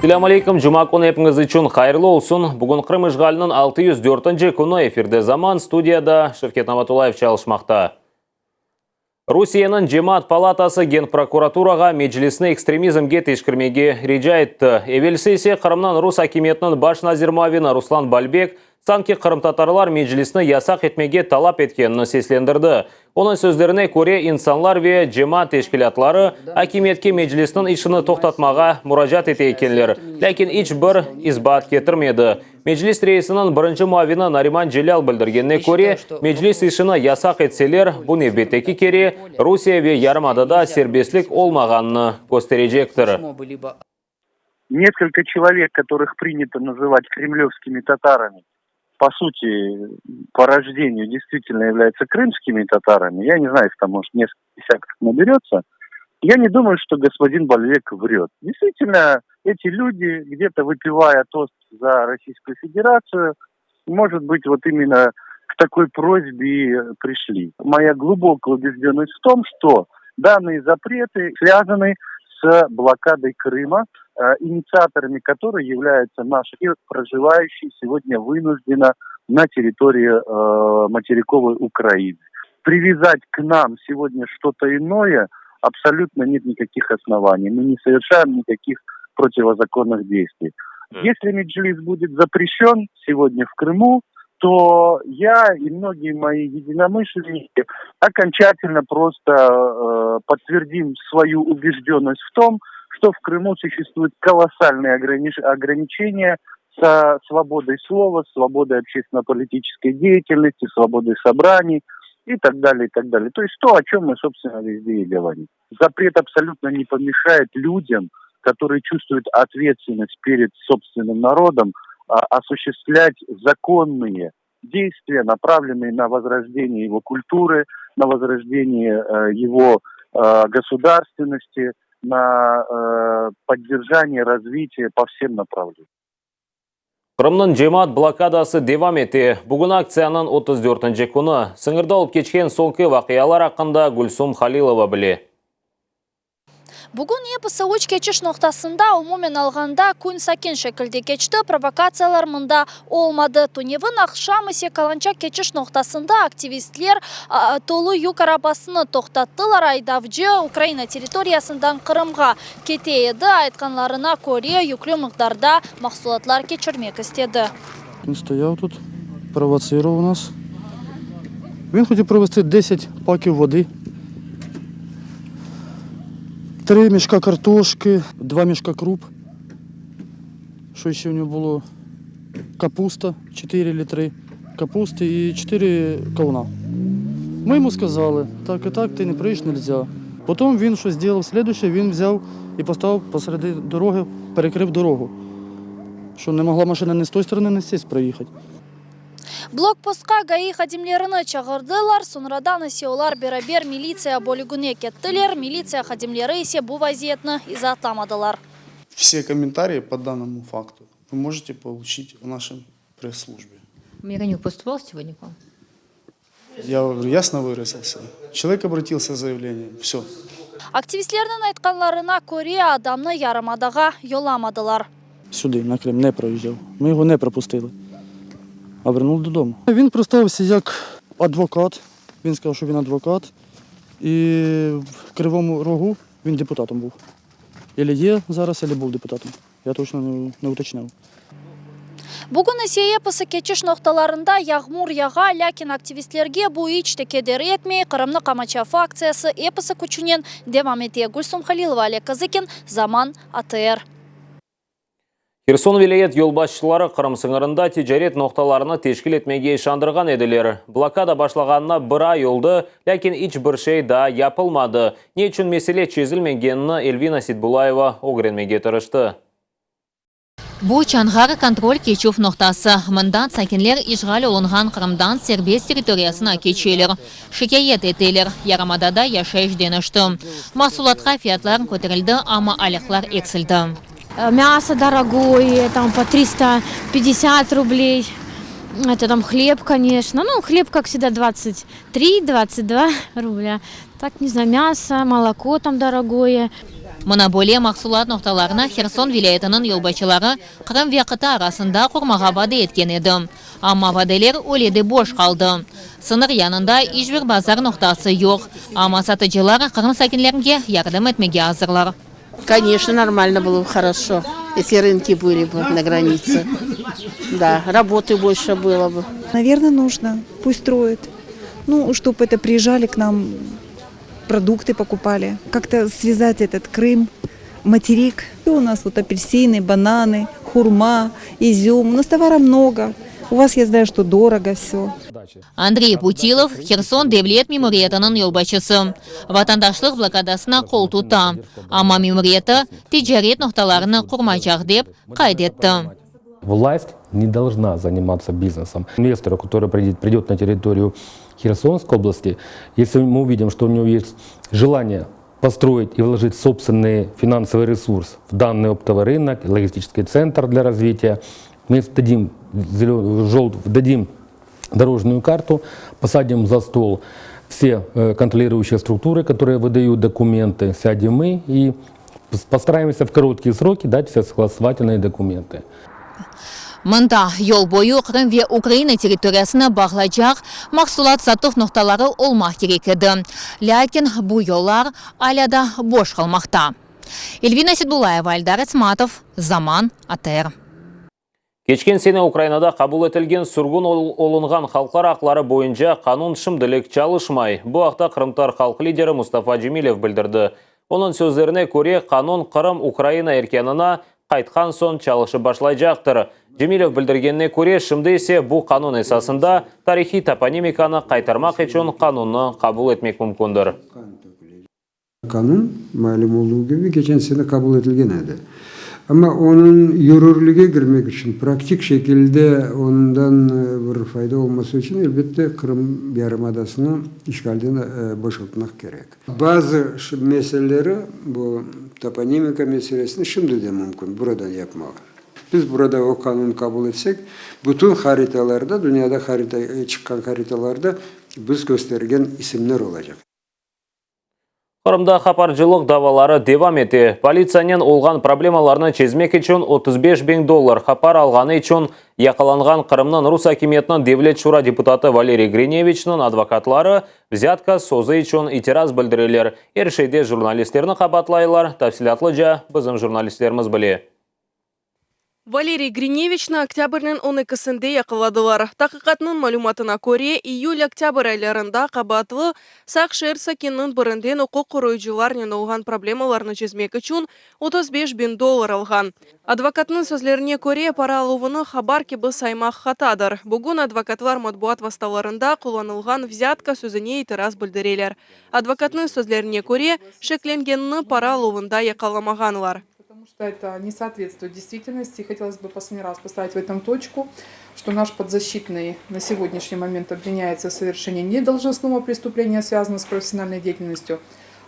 Assalamu alaikum, Juma күні епіңіз үшін қайырлы olsun. Бүгін Қырым işğalının 604-cı күні эфирде Zaman студияда Шевкет Наматулаев çalışmakta. Rusiyanın Cemaat Palatası Genprokuraturaga meclisini ekstremizmге teşkirmege rica etdi. Evvelsi ise Kırım'dan Rus hakimiyetinin baş nazir muavini Ruslan Balbek sanki Kırım Tatarlar meclisini yasak etmege talap etkenini seslendirdi. Onun sözlerine göre insanlar ve cemaat teşkilatları hakimiyetki meclisinin işini toxtatmağa müracaat etenler. Lakin hiç bir izbat getirmedi. Meclis reisinin birinci muavini Nariman Celal bildirgenine göre meclis işini yasak etseler bu növbetteki kere Rusya ve Yarımada'da serbestlik olmağını gösterecektir. Несколько человек, которых принято называть кремлевскими татарами, по сути, по рождению действительно являются крымскими татарами. Я не знаю, их там, может, несколько десятков наберется. Я не думаю, что господин Бальбек врет. Действительно, эти люди, где-то выпивая тост за Российскую Федерацию, может быть, вот именно к такой просьбе пришли. Моя глубокая убежденность в том, что данные запреты связаны с блокадой Крыма, инициаторами которой являются наши проживающие сегодня вынужденно на территории материковой Украины. Привязать к нам сегодня что-то иное абсолютно нет никаких оснований. Мы не совершаем никаких противозаконных действий. Если меджлис будет запрещен сегодня в Крыму, то я и многие мои единомышленники окончательно просто подтвердим свою убежденность в том, что в Крыму существуют колоссальные ограничения со свободой слова, свободой общественно-политической деятельности, свободой собраний и так далее, и так далее. То есть то, о чем мы, собственно, везде и говорим. Запрет абсолютно не помешает людям, которые чувствуют ответственность перед собственным народом, осуществлять законные действия, направленные на возрождение его культуры, на возрождение его государственности, на поддержание развития по всем направлениям. Кырымның жемат блокадасы девам еті. Бүгін акцияның 34-ші күні сыңырда олып кечкен соңғы вақиялар хақында Гүлсум Халилова біле. Бүгін епісі өч кечіш ноқтасында умумен алғанда күн сакен шекілде кечті, провокациялар мұнда олмады. Туневін ақшам есе каланча кечіш ноқтасында активистлер толы юк арабасыны тоқтаттылар. Айдавжы Украина территориясындан Қырымға кетейді. Айтқанларына көре юклю мықтарда мақсулатлар кечірмек істеді. Він стояв тут, провоцировав нас. Він хотів провести 10 паків води. 3 мішка картошки, 2 мішка круп. Що ще в нього було? Капуста, 4 літри капусти і 4 кавуна. Ми йому сказали, так і так, ти не приїдеш, нельзя. Потім він що зробив слідуюче, він взяв і поставив посеред дороги, перекрив дорогу. Що не могла машина ні з тої сторони, ні з цієї проїхати. Блокпостқа ГАИ хадимлеріні чағырдылар, сонрадан есе олар берабер милиция бөлігіне кеттілер, милиция хадимлері есе бұл вазиетні изатламадылар. Все комментарии по данному факту вы можете получить в нашей пресс-службе. Миронюк поступал сегодня к вам? Я ясно выразился. Человек обратился с заявлением. Все. Активистлердің айтқанларына көре адамны Ярымадаға йоламадылар. Сюди, на Крим, не проїжджав. Ми його не пропустили. А вернув додому. Він представився як адвокат. Він сказав, що він адвокат. І в Кривому Рогу він депутатом був. Або є зараз, або був депутатом. Я точно не уточняв. Бүгін есе епісі кечіш ноқталарында яғмур яға, ләкин активистлерге бұл ичте кедер етмей, Қырымны қамачафы акциясы епісі күчінен девам ете. Гүлсум Халилова, Олег Кызыкин, Zaman, АТР. Херсон вилайет yolbaşçылары Қырым сыңырында тижарет ноқталарыны тешкіл етмеге шандырған еділер. Блокада башлаганына бір ай oldu, ләкин іч бір şey да yapılmadı. Не үшін меселе чезілмегенini Эльвина Сидбулаева оғыренмеге тұрышты. Бұл Чанғар контроль кечув ноқтасы. Мында сәкенлер ишғал олынған Қырымдан сербез территориясына кечелер. Шикаят етелер. Ярамадада яшайш денішті. Масулатқа фиятларын көтерілді, ама алықлар эксілді. Мясо дорогое, там по 350 рублей. Это там хлеб, конечно. Ну, хлеб, как всегда, 23-22 рубля. Так, не знаю, мясо, молоко там дорогое. Монополия махсулат ноқталарына Херсон вилаятының елбачылары Қырым вақыты арасында құрмаға вады еткен еді. Амма ваделер оледі бош қалды. Сыныр янында ешбір базар ноқтасы жоқ. Амма сатыжылар Қырым сәкінлерге ярдым етмеге азырлар. Конечно, нормально было бы хорошо, если рынки были бы на границе. Да, работы больше было бы. Наверное, нужно. Пусть строят. Ну, чтобы это приезжали к нам, продукты покупали. Как-то связать этот Крым, материк. И у нас вот апельсины, бананы, хурма, изюм. У нас товара много. У вас, я знаю, что дорого все. Андрей Путилов, Херсон Девлет мемориятының елбашысы. Ватандашлық блокадасына қол тұта. Ама мемориаты тижарет ноқталарыны құрмайчақ деп қайдетті. Власть не должна заниматься бизнесом. Инвестору, который придет на территорию Херсонской области, если мы увидим, что у него есть желание построить и вложить собственный финансовый ресурс в данный оптовый рынок, логистический центр для развития, мы дадим дорожную карту, посадим за стол все контролирующие структуры, которые выдают документы, сядем мы и постараемся в короткие сроки дать все согласовательные документы. Мында ел бойы Қырым ве Украина территориясына бағлайжақ мақсулат сатып ноқталары олмақ керек еді. Ләкин бұл еллар аляда бош қалмақта. Эльвина Сидбулаева, Альдар Эцматов, Заман, АТР. Кечкен сені Украинада қабыл етілген сүргін олынған халқар ақлары бойынша қанун шымділік чалышмай. Бұл ақта қырымтар халық лидері Мустафа Джемилев білдірді. Оның сөздеріне көре қанун Қырым Украина еркенына қайтқан сон чалышы башлай жақтыр. Джемилев білдіргеніне көре шымды есе бұл қанун есасында тарихи топонимиканы қайтармақ үшін қанунны қабыл етмек мүмкіндір. Kanun malum olduğu gibi geçen sene kabul edilgenedi. Ama onun yürürlüğe girmek için, praktik şekilde ondan bir fayda olması için elbette Kırım Yarımadası'nı işgalden boşaltmak gerek. Bazı meseleleri, bu toponimika meselesini şimdi de mümkün buradan yapmak. Biz burada o kanunu kabul etsek, bütün haritalarda, dünyada çıkan haritalarda biz göstergen isimler olacak. Қырымда қапаржылық давалары девам еті. Полицияның олған проблемаларына чезмек үшін $35,000 қапар алғаны үшін яқаланған Қырымның Рус акиметінің Девлет Шура депутаты Валерий Гриневичның адвокатлары взятка созы үшін итераз білдірелер. Ершейде журналистеріні қабатлайлар. Тәфсилатлы жа біздің журналистеріміз біле. Валерий Гриневичны октябрьнен 12-сінде яқыладылар. Тақиқатның малуматына көре, июль-октябрь айларында қабатлы Сақшер сакеннің бірінден оқу құройжыларнен олған проблемаларны чезмек үшін $35,000 алған. Адвокатның сөзлеріне көре, пара алуыны хабар кебі саймақ хатадыр. Бүгін адвокатлар матбуат васталарында қоланылған взятка сөзіне итираз білдірелер. Адвокатның сөзлеріне көре, шекленгенні пара алуында яқаламағанылар. Это не соответствует действительности. Хотелось бы последний раз поставить в этом точку, что наш подзащитный на сегодняшний момент обвиняется в совершении не должностного преступления, связанного с профессиональной деятельностью,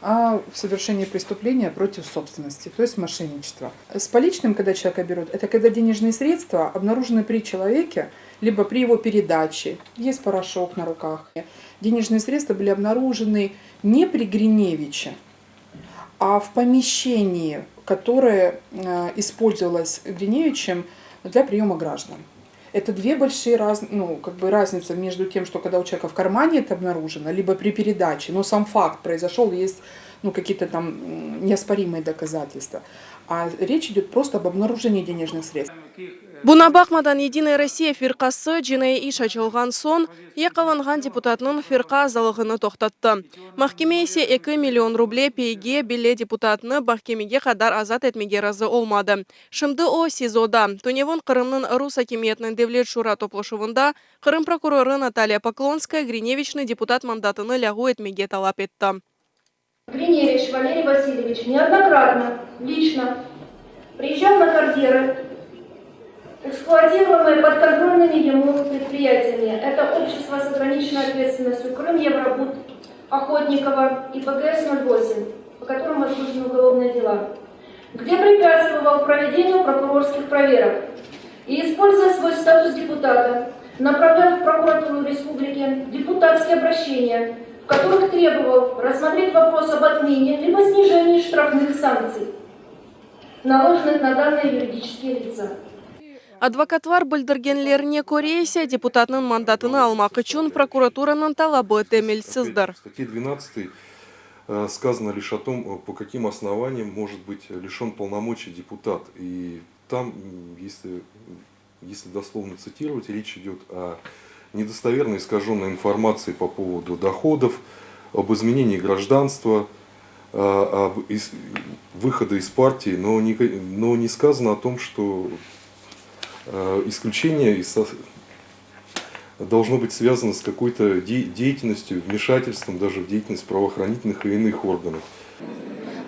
а в совершении преступления против собственности, то есть мошенничества. С поличным, когда человека берут, это когда денежные средства обнаружены при человеке, либо при его передаче. Есть порошок на руках. Денежные средства были обнаружены не при Гриневиче, а в помещении, которое использовалось Гриневичем для приема граждан. Это две большие разницы между тем, что когда у человека в кармане это обнаружено, либо при передаче, но сам факт произошел, есть какие-то там неоспоримые доказательства. А речь идет просто об обнаружении денежных средств. Бұна бақмадан Единая Россия фирқасы жинай иш açылған сон, яқаланған депутатның фирқа залығыны тоқтатты. Махкеме есе 2 миллион рублей пейге беле депутатны бақкемеге қадар азат етмеге разы олмады. Шымды о СИЗОда. Туневон Қырымның Рус акиметінің Девлет Шура топлашуында Қырым прокуроры Наталья Поклонская Гриневичный депутат мандатыны лягу етмеге талап етті. Гриневич Валерий Васильевич неоднократно, лично приезжал на карьеры, эксплуатируемые подконтрольными ему предприятиями. Это общество с ограниченной ответственностью Крым Евробуд, Охотникова и ПГС-08, по которым возбуждены уголовные дела. где препятствовал проведению прокурорских проверок. И, используя свой статус депутата, направлял в прокуратуру республики депутатские обращения, в которых требовал рассмотреть вопрос об отмене либо снижении штрафных санкций, наложенных на данные юридические лица. Адвокатлар білдіргенлеріне көрейсе, депутатның мандатыны алмақ үшін прокуратураның талабы темелсіздір. В статье 12 сказано лишь о том, по каким основаниям может быть лишен полномочий депутат. И там, если дословно цитировать, речь идет о недостоверной искаженной информации по поводу доходов, об изменении гражданства, об выхода из партии, но не сказано о том, что исключение должно быть связано с какой-то деятельностью, вмешательством даже в деятельность правоохранительных и иных органов.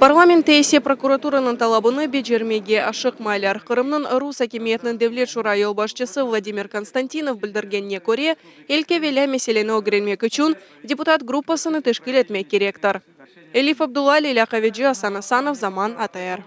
Парламент есе прокуратураның талабыны бежермеге ашықмайлар. Қырымның Рус акимиетінің Девлет Шура елбашчысы Владимир Константинов білдіргенне көре, елке веля меселені огренмек үшін депутат группасыны тешкіл етмек керектар. Элиф Абдулла, Лиля Қаведжи, Асан Асанов, Заман, АТР.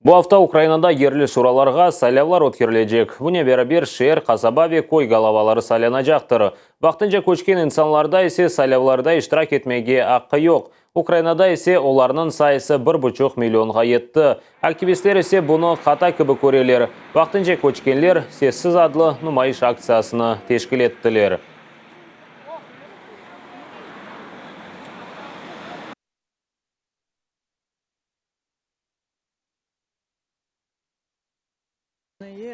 Бұл hafta Украинада ерлі шураларға сайлаулар өткерілежек. Бұне бәрі шер, қасабави, кой галавалары сайланажақтыр. Вақтынша көчкен инсанларда есе сайлауларда иштирак етмеге ақы жоқ. Украинада есе оларның сайысы 1,5 миллионға етті. Активисттер есе бұны қата кібі көрелер. Вақтынша көчкенлер сессіз адлы нумайыш акциясыны тешкіл еттілер.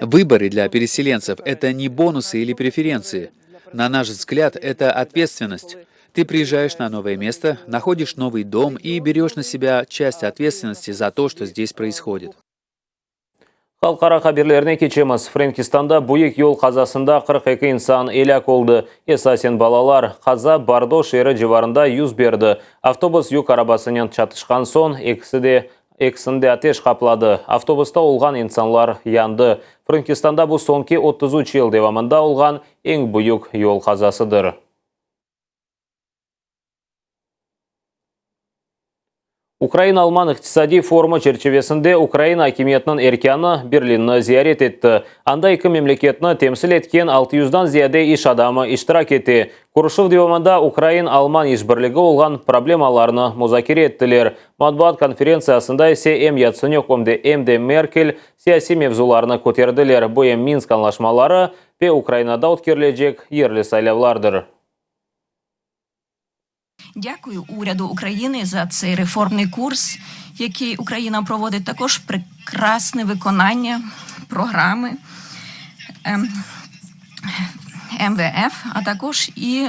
Выборы для переселенцев – это не бонусы или преференции. На наш взгляд, это ответственность. Ты приезжаешь на новое место, находишь новый дом и берешь на себя часть ответственности за то, что здесь происходит. Халқара хаберлеріне кечеміз. Френкистанда бұйық ел қазасында 42 инсан елек олды. Эсасен балалар қаза Бардо шері живарында юз берді. Автобус юк арабасынан чатышқан сон, Эксінде атеш қаплады. Автобуста олған инсанлар янды. Френкистанда бұл сонки 33 ел девамында олған ең бұйық ел қазасыдыр. Украина-Алман иқтисади форумы черчевесінде Украина акимиетінің эркяны Берлинні зиярет етті. Анда екі мемлекетні темсіл еткен 600-дан зияде иш адамы иштирак етті. Курышев девамында Украин-Алман ишбірлігі олған проблемаларны музакире еттілер. Матбуат конференциясында есе Яценюк әмде Меркель сияси мевзуларны көтерділер. Бұл Минск анлашмалары пе Украинада өткерілежек ерлі сайлаулардыр. Дякую уряду України за цей реформний курс, який Україна проводить. Також прекрасне виконання програми МВФ, а також і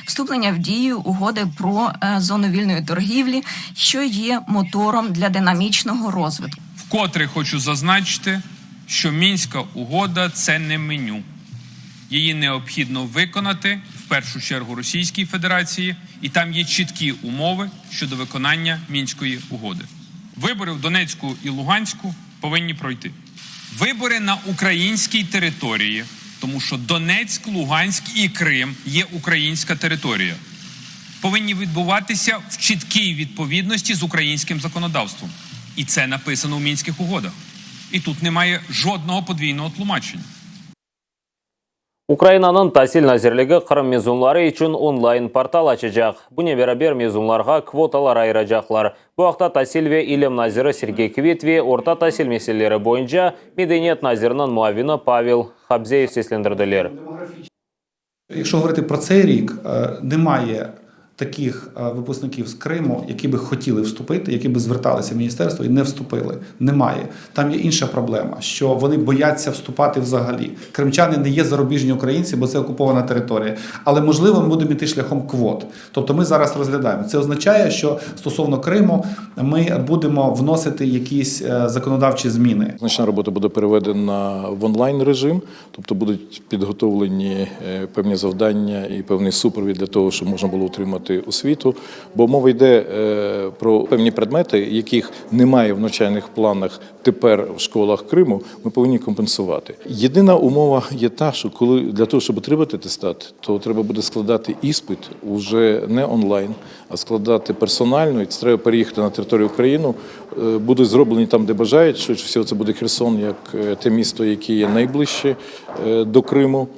вступлення в дію угоди про зону вільної торгівлі, що є мотором для динамічного розвитку. Вкотре хочу зазначити, що Мінська угода – це не меню. Її необхідно виконати, в першу чергу, Російській Федерації, і там є чіткі умови щодо виконання Мінської угоди. Вибори в Донецьку і Луганську повинні пройти. Вибори на українській території, тому що Донецьк, Луганськ і Крим є українська територія, повинні відбуватися в чіткій відповідності з українським законодавством. І це написано в Мінських угодах. І тут немає жодного подвійного тлумачення. Украинаның тәсіл назерлігі Қырым мезунлары үшін онлайн портал açacak. Бұне бәрабер мезунларға квоталар айырacaklar. Бұл вақта тәсіл ве илім назиры Сергей Квитве орта тәсіл меселері бойынша Медениет назирінің муавины Павел Хабзеев сеслендірділер. Якщо говорити про цей рік, немає таких випускників з Криму, які би хотіли вступити, які би зверталися в міністерство і не вступили. Немає. Там є інша проблема, що вони бояться вступати взагалі. Кримчани не є зарубіжні українці, бо це окупована територія. Але, можливо, ми будемо йти шляхом квот. Тобто ми зараз розглядаємо. Це означає, що стосовно Криму ми будемо вносити якісь законодавчі зміни. Значна робота буде переведена в онлайн режим, тобто будуть підготовлені певні завдання і певний супровід для того, щоб можна було отримати отримувати освіту, бо мова йде про певні предмети, яких немає в навчальних планах тепер в школах Криму, ми повинні компенсувати. Єдина умова є та, що коли для того, щоб отримати атестат, то треба буде складати іспит уже не онлайн, а складати персонально, і це треба переїхати на територію України. Будуть зроблені там, де бажають, швидше всього це буде Херсон, як те місто, яке є найближче до Криму.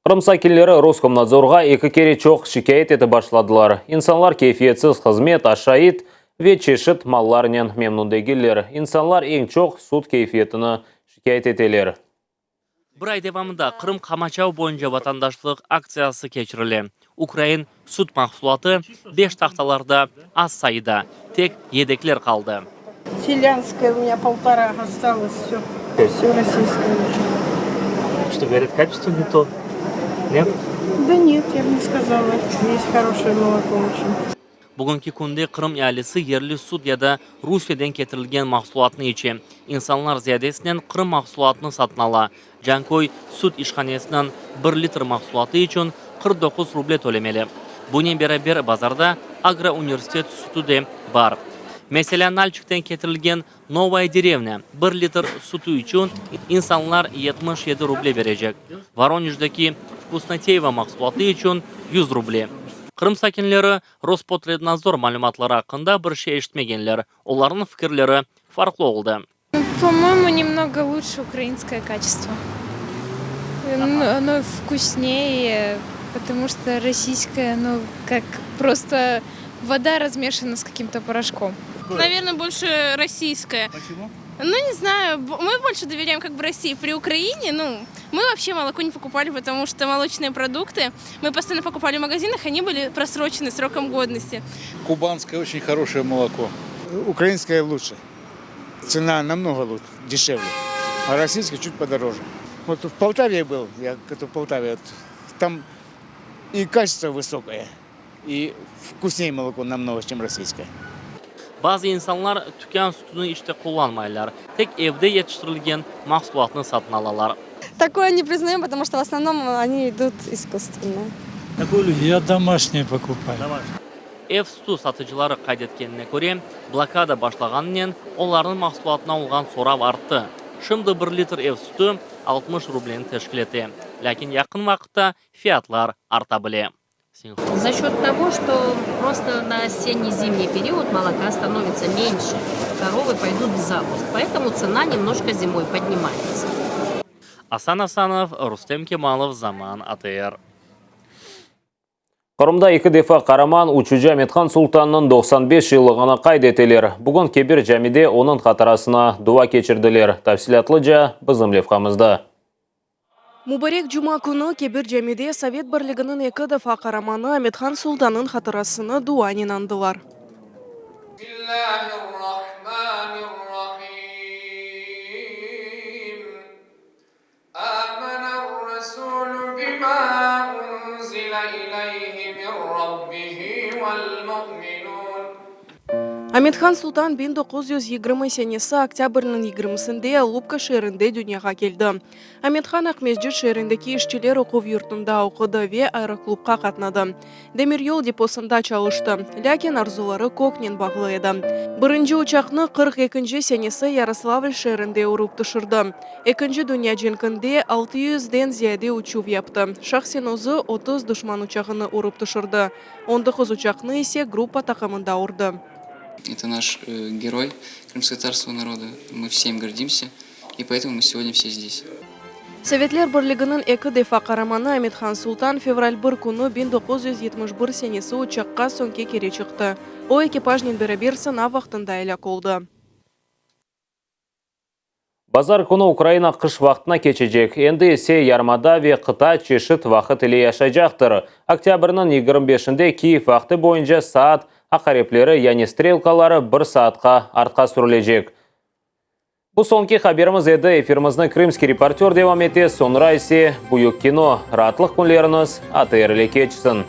Қырым сакиллері Роскомнадзорға екі кере чоқ шикайет еті башладылар. Инсанлар кейфиетсіз қызмет ашайт, ве чешіт малларнен мемнундегілер. Инсанлар ең чоқ суд кейфиетіні шикайет етелер. Bir ay devamında Qrim Qamachav boyunca vatandaşlık aksiyası geçirildi. Ukrayn süt mahsulatı 5 taxtalarda az sayıda, tek yedekler kaldı. Селянская у меня 1,5 осталось, все. Все российское. Что говорят, качество не то? Нет? Да нет, я бы не сказала. Есть хорошее молоко очень. Bugünkü kunde Qrim ailesi yerli süt ya da Rusiyadan getirilgan mahsulotni içi. İnsanlar ziyadesinden Qrim mahsulotini satın ala. Jankoy süt işxanasidan 1 litr mahsuloti için 49 ruble to'lameli. Bunun beraber bazarda Agro Universitet sütü de var. Mesela Nalchikdan getirilgan Novaya Derevna 1 litr sütü için insanlar 77 ruble verecek. Voronezhdagi Vkusnoteyeva mahsuloti için 100 ruble. Qrim sakinleri Rospotrebnadzor ma'lumotlari haqida bir şey eshitmaganlar. Ularning fikrlari farklı oldu. По-моему, немного лучше украинское качество. Оно вкуснее, потому что российское, ну, как просто вода размешана с каким-то порошком. Наверное, больше российское. Почему? Ну, не знаю, мы больше доверяем как бы России. При Украине, ну, мы вообще молоко не покупали, потому что молочные продукты мы постоянно покупали в магазинах, они были просрочены сроком годности. Кубанское очень хорошее молоко. Украинское лучше. Цена намного лучше, дешевле. А российское чуть подороже. Вот в Полтаве я был, я в Полтаве, вот, там и качество высокое, и вкуснее молоко намного, чем российское. Bazı insanlar tüken sütünü işte kullanmayırlar. Tek evde yetiştirilgen mahsulotni satın alalar. Такое не признаем, потому что в основном они идут искусственно. Я домашние покупаю. Ev sütü satıcıları qaydetkenine göre, blokada başlağanından onların mahsulotuna olğan sorav arttı. Şimdi 1 litr ev sütü 60 rubleni teşkil etti. Lakin yakın vaqtda fiyatlar artabili. За счет того, что просто на осенне-зимний период молока становится меньше, коровы пойдут в запуск, поэтому цена немножко зимой поднимается. Асан Асанов, Рустем Кемалов, Zaman АТР. Qırımda 2 defa qaraman Uçucu Ahmetxan Sultanның 95 yıllığına qaydettiler. Bugün Kebir Jamide onun xatirasına dua keçirdiler. Tafsilatlıca bizim levhamızda. Мубарек Жума күні Кебір Жамиде Совет бірлігінің 2 дефа қараманы Ahmetxan Sultanның хатырасыны дуанин андылар. Ahmetxan Sultan 1920 senesi октябрьнің 20-сінде Лубка шерінде дүнияға келді. Ahmetxan Ақмежді шеріндегі işçiler оқу yurtында оқыды ве аэроклубқа қатнады. Демирьол депосында çalışты, ләкин арзулары көкнен бағлы еді. Бірінші ұшақны 42 senesi Ярославль шерінде ұрып тұшырды. Екінші дүния женкінде 600-ден зияде ұчув yaptı. Шахсен өзі 30 дұшман ұшағыны ұрып тұшырды. 19 ұшақны есе группа тақымында ұрды. Это наш герой Крымского царского народа. Мы всем гордимся, и поэтому мы сегодня все здесь. Советлер бірлігінің 2 дефа қараманы Ahmetxan Sultan февраль 1 күні 1971 senesi ұшаққа сөңке кере шықты. О экипажнен бәрібер сына вақтында әлі қолды. Базар күні Украина қыш вақтына кечecek. Енді есе ярмада ве Қытай чешіт вақыт ile yaşayacaktır. Октябрьнің 25-інде Киев вақты бойынша saat ақареплері, яғни стрелкалары 1 saatқа артқа сүрілежек. Bu sonki haberimiz edi. Efirimizni Krimski reporter devam etdi. Sonra ise buyuk kino. Rahatlık günleriniz ATR ile keçsin.